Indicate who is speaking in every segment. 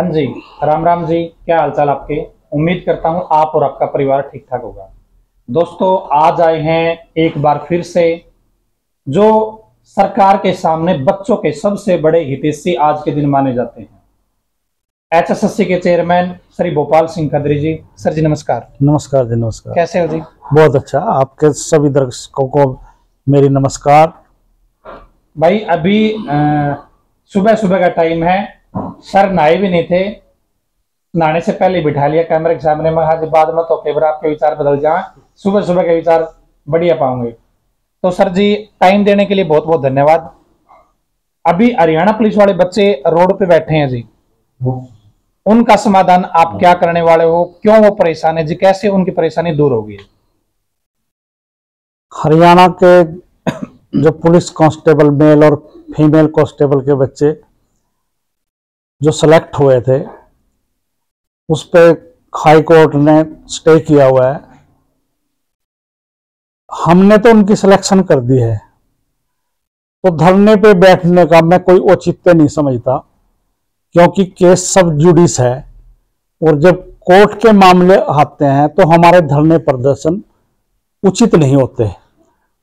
Speaker 1: हाँ जी, राम राम जी। क्या हालचाल आपके? उम्मीद करता हूँ आप और आपका परिवार ठीक ठाक होगा। दोस्तों, आज आए हैं एक बार फिर से, जो सरकार के सामने बच्चों के सबसे बड़े हितैषी आज के दिन माने जाते हैं, एचएसएससी के चेयरमैन श्री भोपाल सिंह खत्री जी। सर जी नमस्कार।
Speaker 2: नमस्कार जी, नमस्कार।
Speaker 1: कैसे हो जी?
Speaker 2: बहुत अच्छा। आपके सभी दर्शकों को मेरी नमस्कार।
Speaker 1: भाई अभी सुबह सुबह का टाइम है, सर नहाए भी नहीं थे, नहाने से पहले बिठा लिया कैमरे के सामने। मैं आज बाद में तो केवल आपके विचार बदल जाए, सुबह सुबह के विचार बढ़िया पाऊंगे। तो सर जी टाइम देने के लिए बहुत बहुत धन्यवाद। अभी हरियाणा पुलिस वाले बच्चे रोड पे बैठे हैं जी, उनका समाधान आप क्या करने वाले हो? क्यों वो परेशान है जी? कैसे उनकी परेशानी दूर होगी?
Speaker 2: हरियाणा के जो पुलिस कांस्टेबल मेल और फीमेल कांस्टेबल के बच्चे जो सेलेक्ट हुए थे, उस पे हाई कोर्ट ने स्टे किया हुआ है। हमने तो उनकी सिलेक्शन कर दी है, तो धरने पे बैठने का मैं कोई औचित्य नहीं समझता, क्योंकि केस सब जुडिस है और जब कोर्ट के मामले आते हैं तो हमारे धरने प्रदर्शन उचित नहीं होते।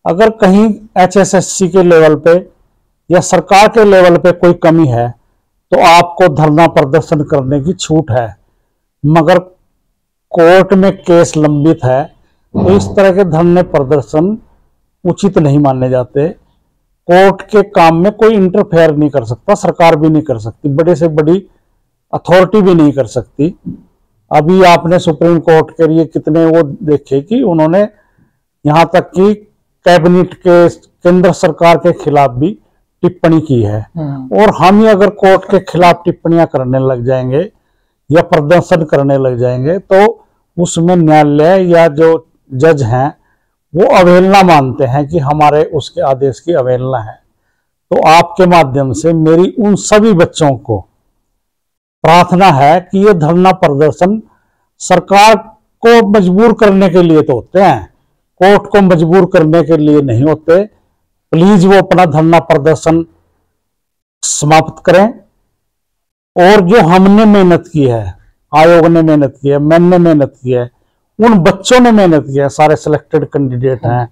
Speaker 2: अगर कहीं एचएसएससी के लेवल पे या सरकार के लेवल पे कोई कमी है तो आपको धरना प्रदर्शन करने की छूट है, मगर कोर्ट में केस लंबित है तो इस तरह के धरने प्रदर्शन उचित नहीं माने जाते। कोर्ट के काम में कोई इंटरफेयर नहीं कर सकता, सरकार भी नहीं कर सकती, बड़े से बड़ी अथॉरिटी भी नहीं कर सकती। अभी आपने सुप्रीम कोर्ट के लिए कितने वो देखे कि उन्होंने यहाँ तक कि कैबिनेट के, केंद्र सरकार के खिलाफ भी टिप्पणी की है। और हम ही अगर कोर्ट के खिलाफ टिप्पणियां करने लग जाएंगे या प्रदर्शन करने लग जाएंगे तो उसमें न्यायालय या जो जज हैं वो अवहेलना मानते हैं कि हमारे उसके आदेश की अवहेलना है। तो आपके माध्यम से मेरी उन सभी बच्चों को प्रार्थना है कि ये धरना प्रदर्शन सरकार को मजबूर करने के लिए तो होते हैं, कोर्ट को मजबूर करने के लिए नहीं होते। प्लीज वो अपना धरना प्रदर्शन समाप्त करें और जो हमने मेहनत की है, आयोग ने मेहनत की है, मैंने मेहनत की है, उन बच्चों ने मेहनत की है, सारे सिलेक्टेड कैंडिडेट हैं,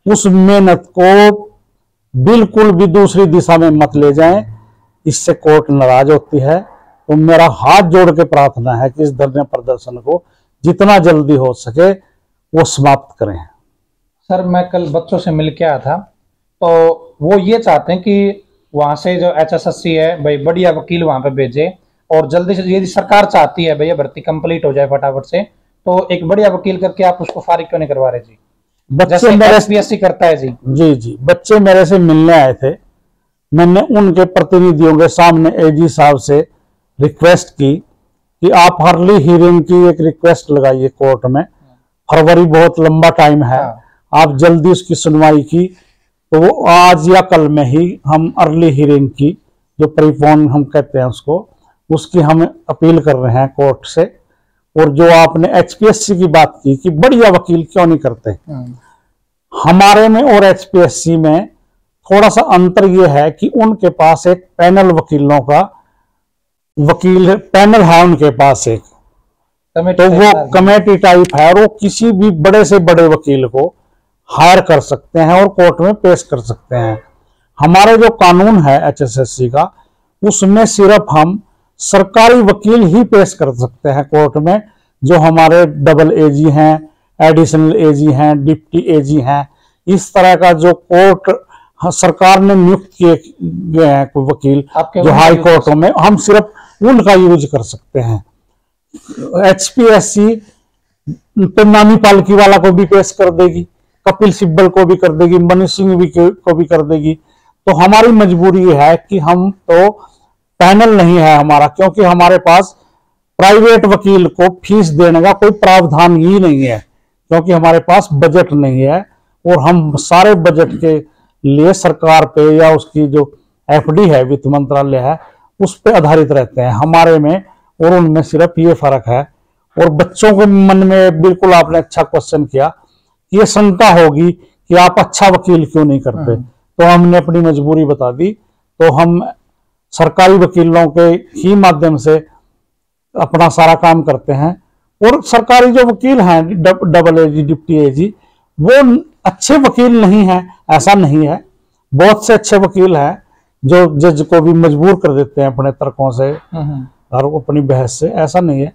Speaker 2: उस मेहनत को बिल्कुल भी दूसरी दिशा में मत ले जाएं, इससे कोर्ट नाराज होती है। तो मेरा हाथ जोड़ के प्रार्थना है कि इस धरने प्रदर्शन को जितना जल्दी हो सके वो समाप्त करें।
Speaker 1: सर मैं कल बच्चों से मिल के आया था, तो वो ये चाहते हैं कि वहां से जो एचएसएससी है भाई बढ़िया वकील वहां पे भेजे, और जल्दी से यदि सरकार चाहती है भैया भर्ती कंप्लीट हो जाए फटाफट से, तो एक बढ़िया वकील करके आप उसको फारिग क्यों नहीं करवा रहे जी?
Speaker 2: बच्चे मेरे
Speaker 1: एचपीएससी करता है जी।
Speaker 2: जी, बच्चे मेरे से मिलने आए थे। मैंने उनके प्रतिनिधियों के सामने एजी साहब से रिक्वेस्ट की कि आप अर्ली हियरिंग की एक रिक्वेस्ट लगाइए कोर्ट में। फरवरी बहुत लंबा टाइम है, आप जल्दी उसकी सुनवाई की तो वो आज या कल में ही हम अर्ली हियरिंग की, जो प्रीपोन हम कहते हैं उसकी हम अपील कर रहे हैं कोर्ट से। और जो आपने एचपीएससी की बात की कि बढ़िया वकील क्यों नहीं करते, हमारे में और एचपीएससी में थोड़ा सा अंतर यह है कि उनके पास एक पैनल वकीलों का पैनल है, उनके पास एक तो वो कमेटी टाइप है और वो किसी भी बड़े से बड़े वकील को हायर कर सकते हैं और कोर्ट में पेश कर सकते हैं। हमारे जो कानून है एचएसएससी का, उसमें सिर्फ हम सरकारी वकील ही पेश कर सकते हैं कोर्ट में, जो हमारे डबल एजी हैं, एडिशनल एजी हैं, डिप्टी एजी हैं। इस तरह का जो कोर्ट सरकार ने नियुक्त किए गए हैं कोई वकील जो हाई कोर्टों में, हम सिर्फ उनका यूज कर सकते हैं। एचपीएससी तो नानी पालकी वाला को भी पेश कर देगी, कपिल सिब्बल को भी कर देगी, मनीष सिंह को भी कर देगी। तो हमारी मजबूरी है कि हम तो पैनल नहीं है हमारा, क्योंकि हमारे पास प्राइवेट वकील को फीस देने का कोई प्रावधान ही नहीं है, क्योंकि हमारे पास बजट नहीं है। और हम सारे बजट के लिए सरकार पे या उसकी जो एफडी है, वित्त मंत्रालय है, उस पे आधारित रहते हैं। हमारे में और उनमें सिर्फ ये फर्क है। और बच्चों के मन में बिल्कुल आपने अच्छा क्वेश्चन किया, ये शंका होगी कि आप अच्छा वकील क्यों नहीं करते, तो हमने अपनी मजबूरी बता दी। तो हम सरकारी वकीलों के ही माध्यम से अपना सारा काम करते हैं। और सरकारी जो वकील हैं डबल एजी डिप्टी एजी, वो अच्छे वकील नहीं है, ऐसा नहीं है। बहुत से अच्छे वकील हैं जो जज को भी मजबूर कर देते हैं अपने तर्कों से और अपनी बहस से, ऐसा नहीं है।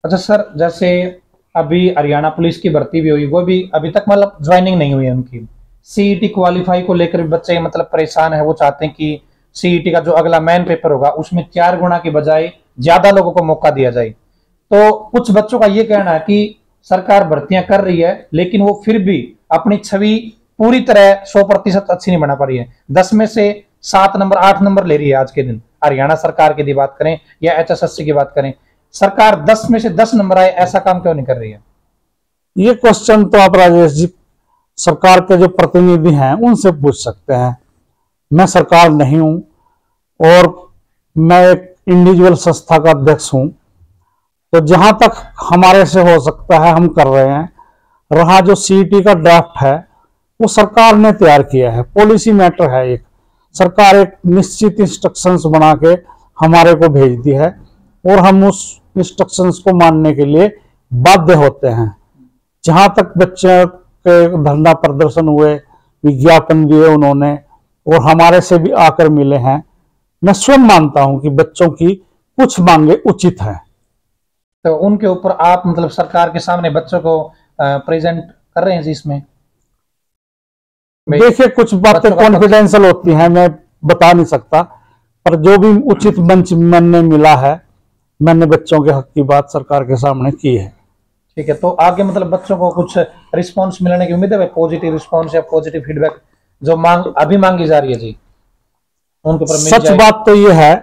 Speaker 1: अच्छा सर, जैसे अभी हरियाणा पुलिस की भर्ती भी हुई, वो भी अभी तक मतलब ज्वाइनिंग नहीं हुई है उनकी। सीईटी क्वालिफाई को लेकर बच्चे मतलब परेशान है, वो चाहते हैं कि सीईटी का जो अगला मेन पेपर होगा उसमें 4 गुना की बजाय ज्यादा लोगों को मौका दिया जाए। तो कुछ बच्चों का ये कहना है कि सरकार भर्तियां कर रही है लेकिन वो फिर भी अपनी छवि पूरी तरह 100% अच्छी नहीं बना पा रही है। 10 में से 7 नंबर 8 नंबर ले रही है आज के दिन। हरियाणा सरकार की बात करें या एचएसएससी की बात करें, सरकार 10 में से 10 नंबर आए, ऐसा काम क्यों नहीं कर रही है?
Speaker 2: ये क्वेश्चन तो आप राजेश जी सरकार के जो प्रतिनिधि हैं उनसे पूछ सकते हैं। मैं सरकार नहीं हूं और मैं एक इंडिविजुअल संस्था का अध्यक्ष हूं, तो जहां तक हमारे से हो सकता है हम कर रहे हैं। रहा जो सीईटी का ड्राफ्ट है वो सरकार ने तैयार किया है, पॉलिसी मैटर है। एक सरकार एक निश्चित इंस्ट्रक्शंस बना के हमारे को भेजती है और हम उस इंस्ट्रक्शंस को मानने के लिए बाध्य होते हैं। जहां तक बच्चे के धरना प्रदर्शन हुए, विज्ञापन दिए उन्होंने और हमारे से भी आकर मिले हैं, मैं स्वयं मानता हूं कि बच्चों की कुछ मांगे उचित हैं।
Speaker 1: तो उनके ऊपर आप मतलब सरकार के सामने बच्चों को प्रेजेंट कर रहे हैं जी इसमें?
Speaker 2: देखिए, कुछ बातें कॉन्फिडेंशियल होती हैं, मैं बता नहीं सकता, पर जो भी उचित मंच मैंने मिला है, मैंने बच्चों के हक की बात सरकार के सामने की है।
Speaker 1: ठीक है, तो आगे मतलब बच्चों को कुछ रिस्पांस मिलने की उम्मीद है, पॉजिटिव रिस्पांस या पॉजिटिव फीडबैक जो अभी मांगी जा रही है जी, उनके ऊपर मिल
Speaker 2: सच बात तो ये है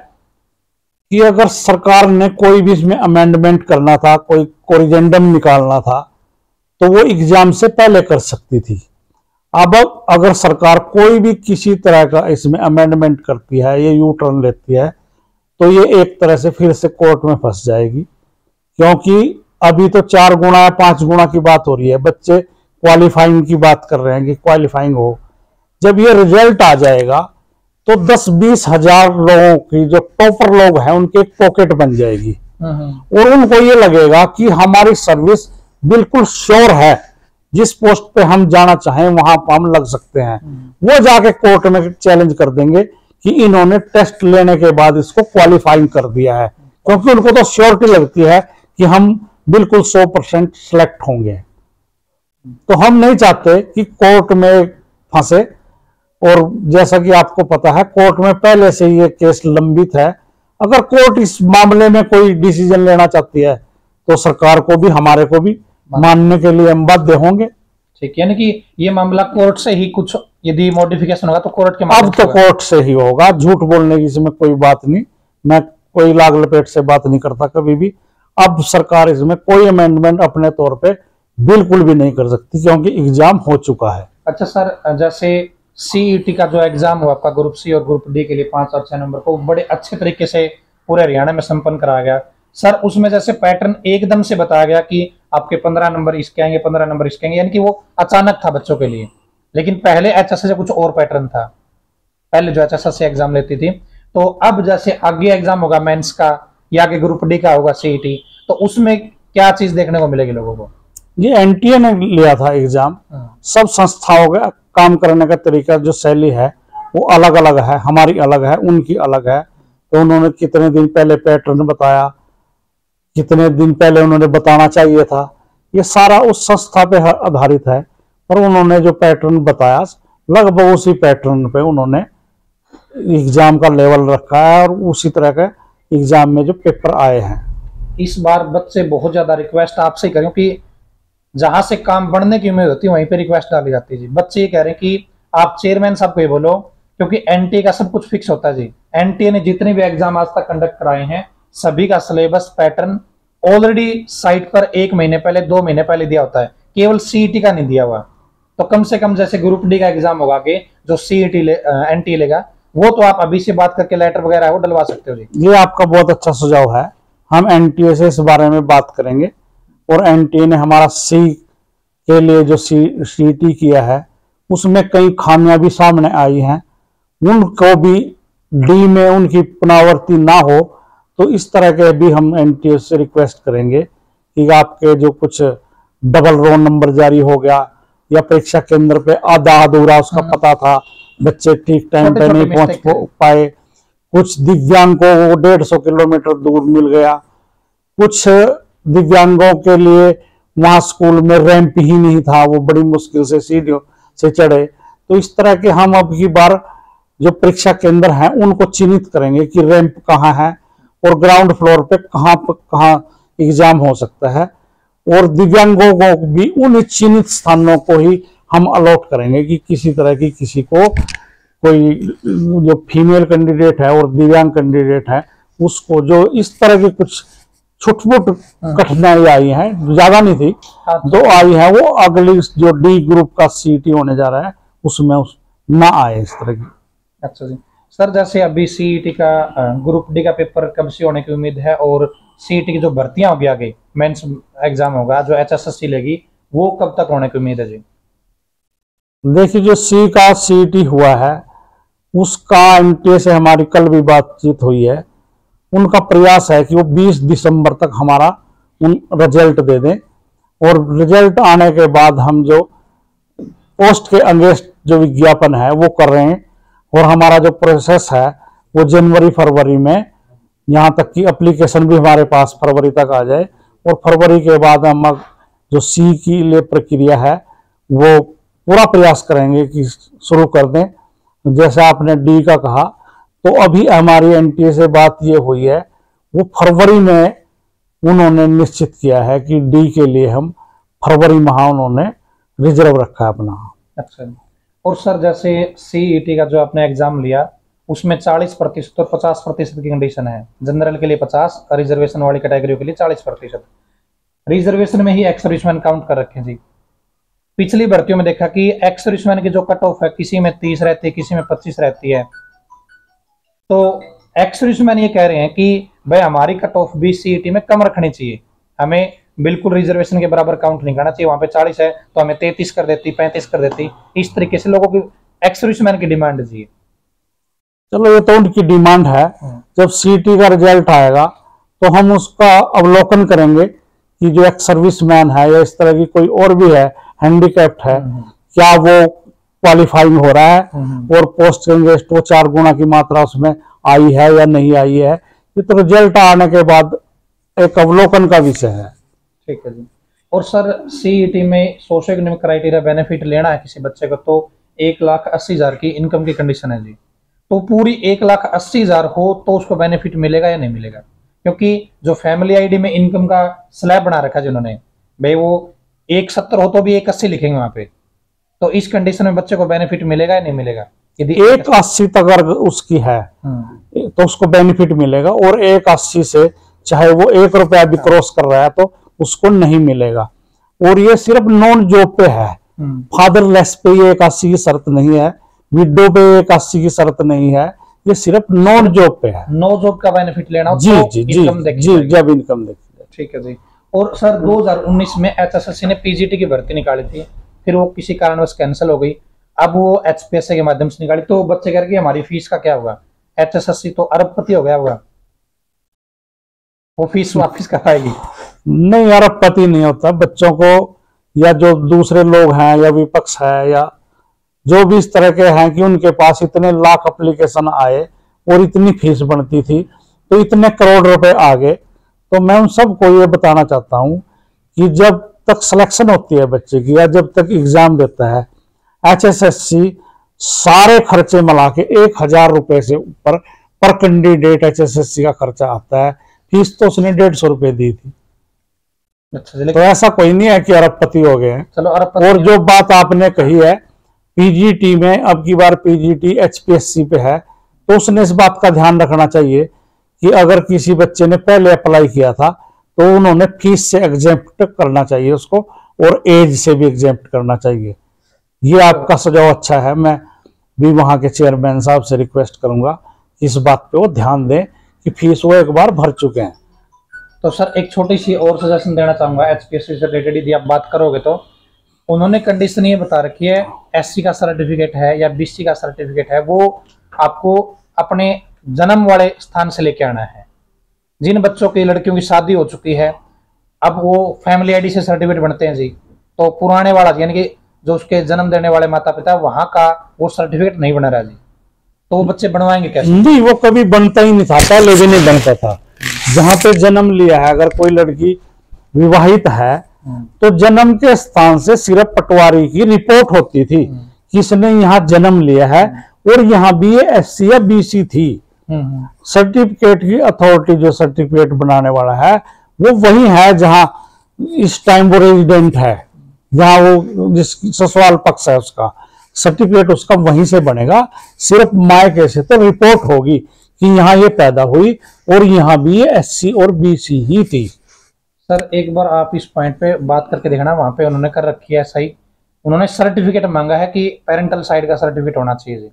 Speaker 2: कि अगर सरकार ने कोई भी इसमें अमेंडमेंट करना था, कोई कोरिजेंडम निकालना था, तो वो एग्जाम से पहले कर सकती थी। अब अगर सरकार कोई भी किसी तरह का इसमें अमेंडमेंट करती है, ये यू टर्न लेती है, तो ये एक तरह से फिर से कोर्ट में फंस जाएगी। क्योंकि अभी तो 4 गुना 5 गुना की बात हो रही है, बच्चे क्वालिफाइंग की बात कर रहे हैं कि क्वालिफाइंग हो। जब ये रिजल्ट आ जाएगा तो 10-20 हजार लोगों की जो टॉपर लोग हैं उनकी एक पॉकेट बन जाएगी और उनको ये लगेगा कि हमारी सर्विस बिल्कुल श्योर है, जिस पोस्ट पे हम जाना चाहें वहां पर हम लग सकते हैं। वो जाके कोर्ट में चैलेंज कर देंगे कि इन्होंने टेस्ट लेने के बाद इसको क्वालिफाइंग कर दिया है, क्योंकि उनको तो श्योरिटी लगती है कि हम बिल्कुल 100% सिलेक्ट होंगे। तो हम नहीं चाहते कि कोर्ट में फंसे। और जैसा कि आपको पता है, कोर्ट में पहले से ये केस लंबित है। अगर कोर्ट इस मामले में कोई डिसीजन लेना चाहती है तो सरकार को भी हमारे को भी मानने के लिए हम बाध्य होंगे।
Speaker 1: ठीक, यानी कि ये मामला कोर्ट से ही कुछ यदि मॉडिफिकेशन होगा तो कोर्ट के
Speaker 2: अब तो कोर्ट से ही होगा। झूठ बोलने की इसमें कोई बात नहीं, मैं कोई लाग लपेट से बात नहीं करता कभी भी। अब सरकार इसमें कोई अमेंडमेंट अपने तौर पे बिल्कुल भी नहीं कर सकती, क्योंकि एग्जाम हो चुका है।
Speaker 1: अच्छा सर, जैसे सीईटी का जो एग्जाम हुआ आपका ग्रुप सी और ग्रुप डी के लिए 5 और 6 नंबर को बड़े अच्छे तरीके से पूरे हरियाणा में संपन्न कराया गया सर। उसमें जैसे पैटर्न एकदम से बताया गया कि आपके 15 नंबर इसके आएंगे, 15 नंबर इसके आएंगे, यानी कि वो अचानक था बच्चों के लिए। लेकिन पहले एचएसएस से कुछ और पैटर्न था, पहले जो एचएसएस से एग्जाम लेती थी। तो अब जैसे आगे एग्जाम होगा मेंस का या आगे ग्रुप डी का होगा सीईटी, तो उसमें क्या चीज देखने को मिलेगी लोगों को?
Speaker 2: ये एनटीए ने लिया था एग्जाम। सब संस्थाओं का काम करने का तरीका, जो शैली है वो अलग अलग है, हमारी अलग है, उनकी अलग है। तो उन्होंने कितने दिन पहले पैटर्न बताया, कितने दिन पहले उन्होंने बताना चाहिए था, ये सारा उस संस्था पे आधारित है। पर उन्होंने जो पैटर्न बताया लगभग उसी पैटर्न पे उन्होंने एग्जाम का लेवल रखा है और उसी तरह के एग्जाम में जो पेपर आए हैं।
Speaker 1: इस बार बच्चे बहुत ज्यादा रिक्वेस्ट आपसे करें कि जहां से काम बढ़ने की उम्मीद होती है वहीं पे रिक्वेस्ट डाली जाती है जी। बच्चे ये कह रहे हैं कि आप चेयरमैन साहब को ये बोलो, क्योंकि एनटीए का सब कुछ फिक्स होता है जी। एनटीए ने जितने भी एग्जाम आज तक कंडक्ट कराए हैं सभी का सिलेबस पैटर्न ऑलरेडी साइट पर 1 महीने पहले 2 महीने पहले दिया होता है, केवल सीईटी का नहीं दिया हुआ। तो कम से कम जैसे ग्रुप डी का एग्जाम होगा कि जो सीईटी एनटीए लेगा, वो तो आप अभी से बात करके लेटर वगैरह है वो डलवा सकते हो जी।
Speaker 2: ये आपका बहुत अच्छा सुझाव है, हम एनटीए से इस बारे में बात करेंगे। और एनटीए ने हमारा सी के लिए जो सीईटी किया है उसमें कई खामियां भी सामने आई हैं, उनको भी डी में उनकी पुनरावृत्ति ना हो तो इस तरह के भी हम एनटीए से रिक्वेस्ट करेंगे कि आपके जो कुछ डबल रोल नंबर जारी हो गया या परीक्षा केंद्र पे आधा अधूरा उसका पता था, बच्चे ठीक टाइम पे नहीं पहुंच पाए, कुछ दिव्यांग को 150 किलोमीटर दूर मिल गया, कुछ दिव्यांगों के लिए वहां स्कूल में रैंप ही नहीं था, वो बड़ी मुश्किल से सीढ़ियों से चढ़े। तो इस तरह के हम अब की बार जो परीक्षा केंद्र हैं उनको चिन्हित करेंगे कि रैंप कहाँ है और ग्राउंड फ्लोर पे कहाँ एग्जाम हो सकता है, और दिव्यांगों को भी उन चिन्हित स्थानों को ही हम अलॉट करेंगे कि किसी तरह की किसी को कोई जो फीमेल कैंडिडेट है और दिव्यांग कैंडिडेट है उसको जो इस तरह की कुछ छुटपुट कठिनाई आई है, ज्यादा नहीं थी, जो आई है वो अगली जो डी ग्रुप का सीईटी होने जा रहा है उसमें ना आए इस तरह की।
Speaker 1: अच्छा जी सर, जैसे अभी सीईटी का ग्रुप डी का पेपर कब से होने की उम्मीद है, और सीईटी की जो भर्तियां होगी आगे मेंस एग्जाम होगा जो एचएसएससी लेगी वो कब तक होने की उम्मीद है जी?
Speaker 2: देखिए जो सी का सीईटी हुआ है उसका एनटीए से हमारी कल भी बातचीत हुई है, उनका प्रयास है कि वो 20 दिसंबर तक हमारा रिजल्ट दे दें, और रिजल्ट आने के बाद हम जो पोस्ट के अगेंस्ट जो विज्ञापन है वो कर रहे हैं, और हमारा जो प्रोसेस है वो जनवरी फरवरी में, यहाँ तक कि एप्लीकेशन भी हमारे पास फरवरी तक आ जाए, और फरवरी के बाद हम जो सी की लिए प्रक्रिया है वो पूरा प्रयास करेंगे कि शुरू कर दें। जैसे आपने डी का कहा, तो अभी हमारी एनटीए से बात ये हुई है, वो फरवरी में उन्होंने निश्चित किया है कि डी के लिए हम फरवरी माह उन्होंने रिजर्व रखा है अपना।
Speaker 1: अच्छा, और सर जैसे सीईटी का जो आपने एग्जाम लिया उसमें 40% और 50% की कंडीशन है, जनरल के लिए 50 और रिजर्वेशन वाली कैटेगरी के लिए 40%। रिजर्वेशन में ही एक्स सर्विसमैन काउंट कर रखे जी। पिछली भर्तियों में देखा कि एक्स सर्विसमैन की जो कट ऑफ है किसी में 30 रहती है, किसी में 25 रहती है, तो एक्स सर्विसमैन ये कह रहे हैं कि भाई हमारी कट ऑफ भी सीईटी में कम रखनी चाहिए, हमें बिल्कुल रिजर्वेशन के बराबर काउंट नहीं करना चाहिए, वहां पे 40 है तो हमें 33 कर देती, 35 कर देती, इस तरीके से लोगों की एक्स सर्विसमैन की डिमांड है।
Speaker 2: चलो ये तो उनकी डिमांड है, जब सीईटी का रिजल्ट आएगा तो हम उसका अवलोकन करेंगे कि जो एक्स सर्विसमैन है या इस तरह की कोई और भी है हैंडीकैप्ड है, क्या वो क्वालिफाइंग हो रहा है और पोस्ट अगेंस्ट वो 4 गुना की मात्रा उसमें आई है या नहीं आई है। ये तो रिजल्ट आने के बाद एक अवलोकन का विषय है।
Speaker 1: ठीक है जी। और सर सीईटी में सोशो इकोनॉमिक क्राइटेरिया बेनिफिट लेना है किसी बच्चे को तो 1,80,000 की इनकम की कंडीशन है जी, तो पूरी 1,80,000 हो तो उसको बेनिफिट मिलेगा या नहीं मिलेगा? क्योंकि जो फैमिली आईडी में इनकम का स्लैब बना रखा है जिन्होंने, भाई वो 1,70 हो तो भी 1,80 लिखेंगे वहां पे, तो इस कंडीशन में बच्चे को बेनिफिट मिलेगा या नहीं मिलेगा? यदि
Speaker 2: 1,80 तक अगर उसकी है तो उसको बेनिफिट मिलेगा, और 1,80 से चाहे वो 1 रुपया भी क्रॉस कर रहा है तो उसको नहीं मिलेगा। और ये सिर्फ नॉन जॉब पे है, फादरलेस पे ये 1,80 की शर्त नहीं है, विडो पे 1,80 की शर्त नहीं है, ये सिर्फ नॉन जॉब पे है।
Speaker 1: नो जॉब का बेनिफिट लेना हो
Speaker 2: जी
Speaker 1: तो
Speaker 2: जी
Speaker 1: इनकम
Speaker 2: जी जी जब इनकम देखिए।
Speaker 1: ठीक है जी। और सर 2019 में एचएसएससी ने पीजीटी की भर्ती निकाली थी, फिर वो किसी कारणवश कैंसिल हो गई, अब वो एचपीएससी के माध्यम से निकाली, तो बच्चे कह रहे कि हमारी फीस का क्या होगा? एचएसएससी तो अरबपति हो गया होगा, वो फीस वापस कराएगी?
Speaker 2: नहीं, अरबपति नहीं होता। बच्चों को या जो दूसरे लोग हैं या विपक्ष है या जो भी इस तरह के हैं कि उनके पास इतने लाख एप्लीकेशन आए और इतनी फीस बनती थी तो इतने करोड़ रुपए आ गए, तो मैं उन सबको ये बताना चाहता हूं कि जब तक सिलेक्शन होती है बच्चे की या जब तक एग्जाम देता है, एचएसएससी सारे खर्चे मिला के 1,000 रुपए से ऊपर पर कैंडिडेट एचएसएससी का खर्चा आता है। फीस तो उसने 150 रुपए दी थी।
Speaker 1: अच्छा,
Speaker 2: तो ऐसा कोई नहीं है कि अरबपति हो गए हैं।
Speaker 1: चलो अरबपति।
Speaker 2: और जो बात आपने कही है पीजीटी में, अब की बार पीजीटी एचपीएससी पे है, तो उसने इस बात का ध्यान रखना चाहिए कि अगर किसी बच्चे ने पहले अप्लाई किया था तो उन्होंने फीस से एग्जेम्प्ट करना चाहिए उसको, और एज से भी एग्जेम्प्ट करना चाहिए। ये आपका सुझाव अच्छा है, मैं भी वहां के चेयरमैन साहब से रिक्वेस्ट करूंगा इस बात पे वो ध्यान दें कि फीस वो एक बार भर चुके हैं।
Speaker 1: तो सर एक छोटी सी और सजेशन देना चाहूंगा एचपीएससी से रिलेटेड, यदि आप बात करोगे तो उन्होंने कंडीशन ये बता रखी है, एससी का सर्टिफिकेट है या बीसी का सर्टिफिकेट है वो आपको अपने जन्म वाले स्थान से लेके आना है। जिन बच्चों की लड़कियों की शादी हो चुकी है, अब वो फैमिली आईडी से सर्टिफिकेट बनते हैं जी, तो पुराने वाला यानी कि जो उसके जन्म देने वाले माता पिता वहां का वो सर्टिफिकेट नहीं बना रहा जी, तो वो बच्चे बनवाएंगे कैसे?
Speaker 2: नहीं, वो कभी बनता ही नहीं था, पहले भी नहीं बनता था। जहां पे जन्म लिया है, अगर कोई लड़की विवाहित है तो जन्म के स्थान से सिर्फ पटवारी की रिपोर्ट होती थी कि इसने यहाँ जन्म लिया है और यहाँ भी ये SC या BC थी। सर्टिफिकेट की अथॉरिटी जो सर्टिफिकेट बनाने वाला है वो वही है जहां इस टाइम वो रेजिडेंट है, जहां वो जिस ससुराल पक्ष है उसका सर्टिफिकेट उसका वहीं से बनेगा। सिर्फ मायके से तो रिपोर्ट होगी कि यहाँ ये पैदा हुई और यहाँ भी ये SC और BC ही थी।
Speaker 1: सर एक बार आप इस पॉइंट पे बात करके देखना, वहां पे उन्होंने कर रखी है सही, उन्होंने सर्टिफिकेट मांगा है कि पेरेंटल साइड का सर्टिफिकेट होना चाहिए।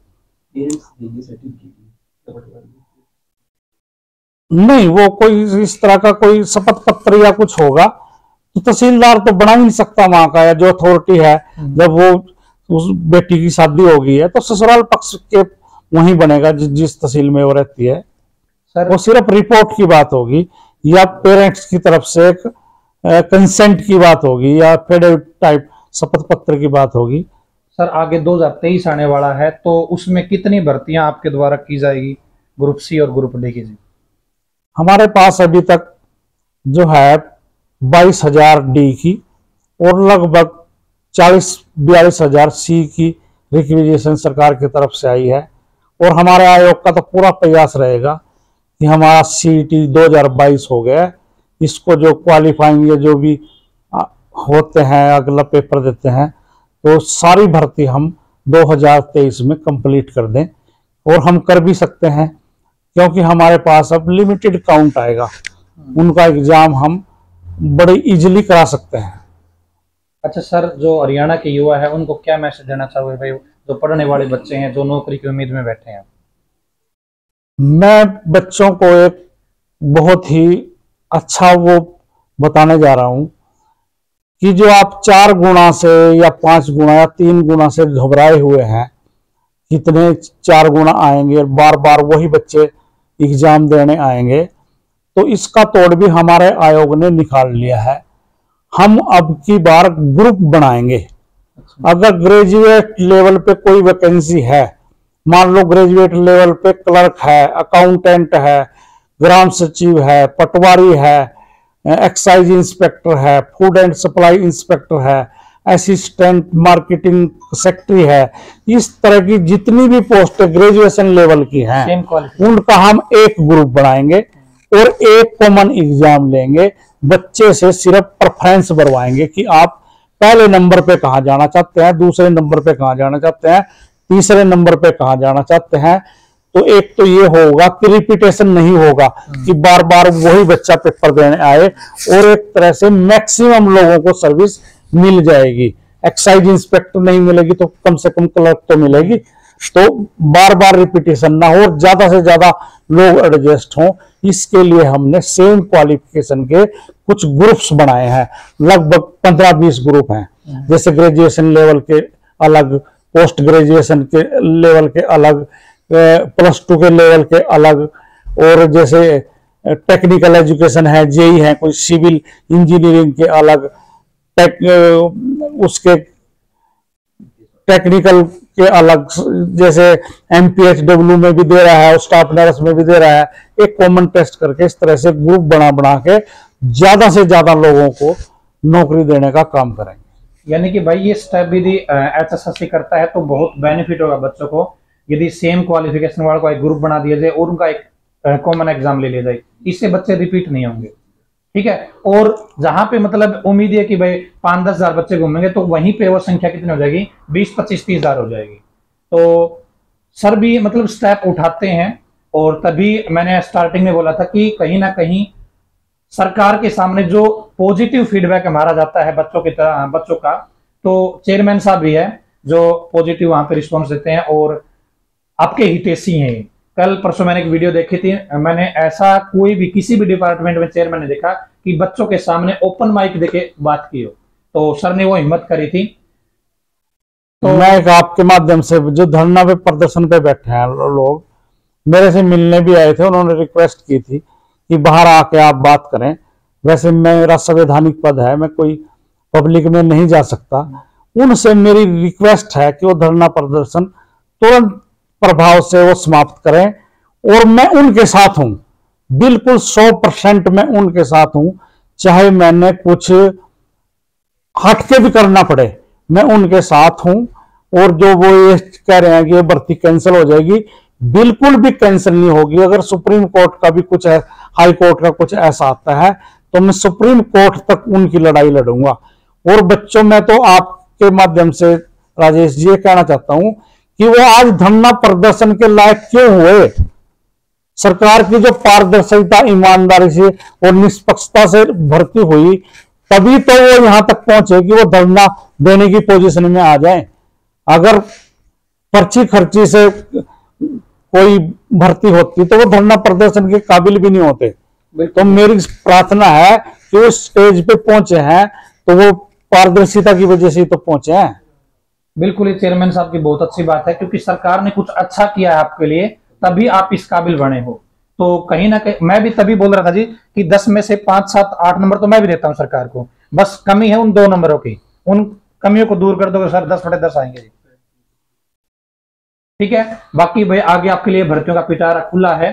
Speaker 2: नहीं, वो कोई इस तरह का कोई शपथ पत्र या कुछ होगा तो तहसीलदार तो बना ही नहीं सकता वहां का, या जो अथॉरिटी है। जब वो उस बेटी की शादी हो गई है तो ससुराल पक्ष के वहीं बनेगा जिस तहसील में वो रहती है।
Speaker 1: सर
Speaker 2: वो सिर्फ रिपोर्ट की बात होगी या पेरेंट्स की तरफ से एक कंसेंट की बात होगी या एफिडेविट टाइप शपथ पत्र की बात होगी।
Speaker 1: सर आगे 2023 आने वाला है, तो उसमें कितनी भर्तियां आपके द्वारा की जाएगी ग्रुप C और ग्रुप D की जी?
Speaker 2: हमारे पास अभी तक जो है 22,000 D की और लगभग 40-42,000 C की रिक्विजिशन सरकार की तरफ से आई है। और हमारे आयोग का तो पूरा प्रयास रहेगा कि हमारा CET 2022 हो गया, इसको जो क्वालिफाइंग या जो भी होते हैं अगला पेपर देते हैं तो सारी भर्ती हम 2023 में कंप्लीट कर दें। और हम कर भी सकते हैं क्योंकि हमारे पास अब लिमिटेड काउंट आएगा, उनका एग्जाम हम बड़े इजीली करा सकते हैं।
Speaker 1: अच्छा सर, जो हरियाणा के युवा है उनको क्या मैसेज देना चाहोगे भाई, जो पढ़ने वाले बच्चे हैं जो नौकरी की उम्मीद में बैठे हैं?
Speaker 2: मैं बच्चों को एक बहुत ही अच्छा वो बताने जा रहा हूं कि जो आप 4 गुना से या 5 गुना या 3 गुना से घबराए हुए हैं, कितने 4 गुना आएंगे और बार बार वही बच्चे एग्जाम देने आएंगे, तो इसका तोड़ भी हमारे आयोग ने निकाल लिया है। हम अब की बार ग्रुप बनाएंगे। अगर ग्रेजुएट लेवल पे कोई वैकेंसी है, मान लो ग्रेजुएट लेवल पे क्लर्क है, अकाउंटेंट है, ग्राम सचिव है, पटवारी है, एक्साइज इंस्पेक्टर है, फूड एंड सप्लाई इंस्पेक्टर है, असिस्टेंट मार्केटिंग सेक्रेटरी है, इस तरह की जितनी भी पोस्ट ग्रेजुएशन लेवल की हैं उनका हम एक ग्रुप बनाएंगे और एक कॉमन एग्जाम लेंगे। बच्चे से सिर्फ प्रेफरेंस बढ़वाएंगे कि आप पहले नंबर पे कहाँ जाना चाहते हैं, दूसरे नंबर पे कहाँ जाना चाहते हैं, तीसरे नंबर पे कहाँ जाना चाहते हैं। तो एक तो ये होगा कि रिपीटेशन नहीं होगा कि बार बार वही बच्चा पेपर देने आए, और एक तरह से मैक्सिमम लोगों को सर्विस मिल जाएगी। एक्साइज इंस्पेक्टर नहीं मिलेगी तो कम से कम क्लर्क तो मिलेगी, तो बार बार रिपीटेशन ना हो और ज्यादा से ज्यादा लोग एडजस्ट हों। इसके लिए हमने सेम क्वालिफिकेशन के कुछ ग्रुप्स बनाए हैं, लगभग 15-20 ग्रुप हैं। जैसे ग्रेजुएशन लेवल के अलग, पोस्ट ग्रेजुएशन के लेवल के अलग, +2 के लेवल के अलग, और जैसे टेक्निकल एजुकेशन है, JEE है, कोई सिविल इंजीनियरिंग के अलग, उसके टेक्निकल के अलग, जैसे MPHW में भी दे रहा है, स्टाफ नर्स में भी दे रहा है। एक कॉमन टेस्ट करके इस तरह से ग्रुप बना के ज्यादा से ज्यादा लोगों को नौकरी देने का काम करेंगे।
Speaker 1: यानी कि भाई ये स्टेप यदि HSSC करता है तो बहुत बेनिफिट होगा बच्चों को, यदि सेम क्वालिफिकेशन वालों का एक ग्रुप बना दिया जाए और उनका एक कॉमन एग्जाम ले लिया जाए, इससे बच्चे रिपीट नहीं होंगे। ठीक है, और जहां पे मतलब उम्मीद है कि भाई 5-10 हजार बच्चे घूमेंगे तो वहीं पे वो संख्या कितनी हो जाएगी, 20-25-30 हजार हो जाएगी। तो सर भी मतलब स्टेप उठाते हैं, और तभी मैंने स्टार्टिंग में बोला था कि कहीं ना कहीं सरकार के सामने जो पॉजिटिव फीडबैक हमारा जाता है बच्चों की तरह, बच्चों का, तो चेयरमैन साहब भी है जो पॉजिटिव वहां पे रिस्पॉन्स देते हैं और आपके हितैषी हैं। कल परसों मैंने एक वीडियो देखी थी, मैंने ऐसा कोई भी किसी भी डिपार्टमेंट में चेयरमैन ने देखा कि बच्चों के सामने ओपन माइक देके बात की हो, तो सर ने वो हिम्मत करी थी।
Speaker 2: तो मैं आपके माध्यम से, जो धरना पे प्रदर्शन पे बैठे हैं लोग, मेरे से मिलने भी आए थे, उन्होंने रिक्वेस्ट की थी कि बाहर आके आप बात करें। वैसे मेरा संवैधानिक पद है, मैं कोई पब्लिक में नहीं जा सकता। उनसे मेरी रिक्वेस्ट है कि वो धरना प्रदर्शन तुरंत प्रभाव से वो समाप्त करें, और मैं उनके साथ हूं, बिल्कुल 100% मैं उनके साथ हूं। चाहे मैंने कुछ हटके भी करना पड़े, मैं उनके साथ हूं। और जो वो ये कह रहे हैं कि ये भर्ती कैंसिल हो जाएगी, बिल्कुल भी कैंसिल नहीं होगी। अगर सुप्रीम कोर्ट का भी कुछ है, हाई कोर्ट का कुछ ऐसा आता है, तो मैं सुप्रीम कोर्ट तक उनकी लड़ाई लड़ूंगा। और बच्चों, मैं तो आपके माध्यम से राजेश जी ये कहना चाहता हूं कि वो आज धरना प्रदर्शन के लायक क्यों हुए। सरकार की जो पारदर्शिता, ईमानदारी से और निष्पक्षता से भर्ती हुई, तभी तो वो यहां तक पहुंचे कि वो धरना देने की पोजीशन में आ जाए। अगर पर्ची खर्ची से कोई भर्ती होती तो वो धरना प्रदर्शन के काबिल भी नहीं होते। तो मेरी प्रार्थना है कि वो स्टेज पे पहुंचे हैं तो वो पारदर्शिता की वजह से तो पहुंचे हैं।
Speaker 1: बिल्कुल, ये चेयरमैन साहब की बहुत अच्छी बात है, क्योंकि सरकार ने कुछ अच्छा किया है आपके लिए, तभी आप इस काबिल बने हो। तो कहीं ना कहीं मैं भी तभी बोल रहा था जी कि 10 में से 5, 7, 8 नंबर तो मैं भी देता हूं सरकार को, बस कमी है उन 2 नंबरों की। उन कमियों को दूर कर दो सर, 10/10 आएंगे जी। ठीक है, बाकी भाई आगे आपके लिए भर्तियों का पिटारा खुला है।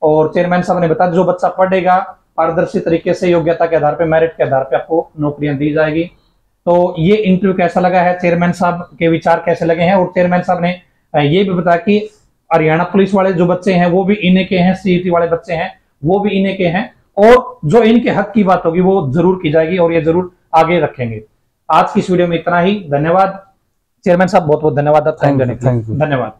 Speaker 1: और चेयरमैन साहब ने बताया जो बच्चा पढ़ेगा पारदर्शी तरीके से, योग्यता के आधार पर, मेरिट के आधार पर आपको नौकरियां दी जाएगी। तो ये इंटरव्यू कैसा लगा है, चेयरमैन साहब के विचार कैसे लगे हैं। और चेयरमैन साहब ने ये भी बताया कि हरियाणा पुलिस वाले जो बच्चे हैं वो भी इन्हीं के हैं, सीईटी वाले बच्चे हैं वो भी इन्हीं के हैं, और जो इनके हक की बात होगी वो जरूर की जाएगी और ये जरूर आगे रखेंगे। आज की इस वीडियो में इतना ही। धन्यवाद चेयरमैन साहब, बहुत बहुत धन्यवाद।
Speaker 2: Thank you.
Speaker 1: धन्यवाद।